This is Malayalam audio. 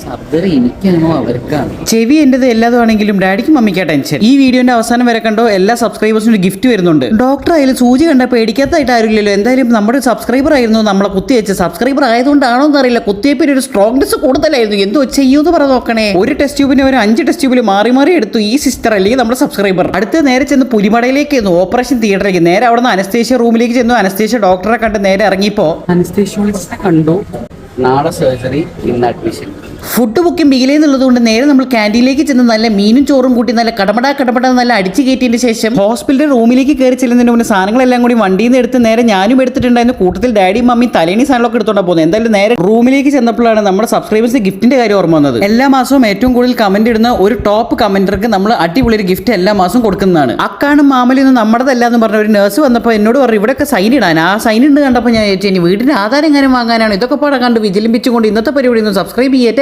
സർജറി എനിക്കാണോ അവർക്കാണ്? ചെവി എന്റേത് എല്ലാതും ആണെങ്കിലും ഡാഡിക്കും മമ്മിക്കാ ടെൻഷൻ. ഈ വീഡിയോന്റെ അവസാനം വരെ കണ്ടോ, എല്ലാ സബ്സ്ക്രൈബേഴ്സിനും ഗിഫ്റ്റ് വരുന്നുണ്ട്. ഡോക്ടർ ആയാലും സൂചി കണ്ട പേടിക്കാത്തായിട്ട് ആരുമില്ലല്ലോ. എന്തായാലും നമ്മുടെ സബ്സ്ക്രൈബർ ആയിരുന്നു നമ്മളെ കുത്തിവെച്ച്. സബ്സ്ക്രൈബർ ആയതുകൊണ്ടാണോ എന്നറിയില്ല, കുത്തിവെപ്പിന് ഒരു സ്ട്രോങ്നെസ് കൂടുതലായിരുന്നു. എന്തോ ചെയ്യൂന്ന് പറ നോക്കണേ. ഒരു ടെസ്റ്റ് ട്യൂബിന് ഒരു 5 ടെസ്റ്റ് ട്യൂബിൽ മാറി മാറി എടുത്തു ഈ സിസ്റ്റർ അല്ലെങ്കിൽ നമ്മുടെ സബ്സ്ക്രൈബർ. അടുത്ത് നേരെ ചെന്ന് പുലിമടയിലേക്ക് ഓപ്പറേഷൻ തിയേറ്ററിലേക്ക്. നേരെ അവിടെ നിന്ന് അനസ്തേഷ്യ റൂമിലേക്ക് ചെന്നു. അനസ്തേഷ്യ ഡോക്ടറെ കണ്ട് നേരെ ഇറങ്ങിയപ്പോ അനസ്തേഷ്യോളജിസ്റ്റിനെ കണ്ടു. നാളെ സർജറി, ഇന്ന് അഡ്മിഷൻ. ഫുഡ് ബുക്കിംഗ് ബിഗിലേന്നുള്ളത് കൊണ്ട് നേരെ നമ്മൾ ക്യാൻറ്റീനിലേക്ക് ചെന്ന് നല്ല മീനും ചോറും കൂട്ടി നല്ല കടപട നല്ല അടിച്ചു കയറ്റിയതിന് ശേഷം ഹോസ്പിറ്റൽ റൂമിലേക്ക് കയറി ചെല്ലുന്നതിന് മുന്നേ സാധനങ്ങളെല്ലാം കൂടി വണ്ടിയിൽ നിന്ന് എടുത്ത് നേരെ ഞാനും എടുത്തിട്ടുണ്ടായിരുന്നു. കൂട്ടത്തിൽ ഡാഡിയും മമ്മിയും തലേണി സാധനങ്ങളൊക്കെ എടുത്തോണ്ടാ പോകുന്നത്. എന്തായാലും നേരെ റൂമിലേക്ക് ചെന്നപ്പോഴാണ് നമ്മുടെ സബ്സ്ക്രൈബേഴ്സ് ഗിഫ്റ്റിന്റെ കാര്യം ഓർമ്മ വന്നത്. എല്ലാ മാസവും ഏറ്റവും കൂടുതൽ കമന്റ് ഇടുന്ന ഒരു ടോപ്പ് കമന്റർക്ക് നമ്മൾ അടിപൊളി ഒരു ഗിഫ്റ്റ് എല്ലാ മാസവും കൊടുക്കുന്നതാണ്. അക്കാണും മാമലൊന്നും നമ്മുടെതല്ല എന്ന് പറഞ്ഞ ഒരു നഴ്സ് വന്നപ്പോൾ എന്നോട് പറഞ്ഞു ഇവിടെയൊക്കെ സൈൻ ഇടാൻ. ആ സൈൻ ഉണ്ട് കണ്ടപ്പോൾ ഞാൻ ചോദിച്ചു ഇനി വീടിന്റെ ആധാരം എങ്ങനെ വാങ്ങാനാണ്? ഇതൊക്കെ പാടെ കണ്ട് വിജിലിപ്പിച്ചുകൊണ്ട് ഇന്നത്തെ പരിപാടി ഒന്ന് സബ്സ്ക്രൈബ് ചെയ്യട്ടെ.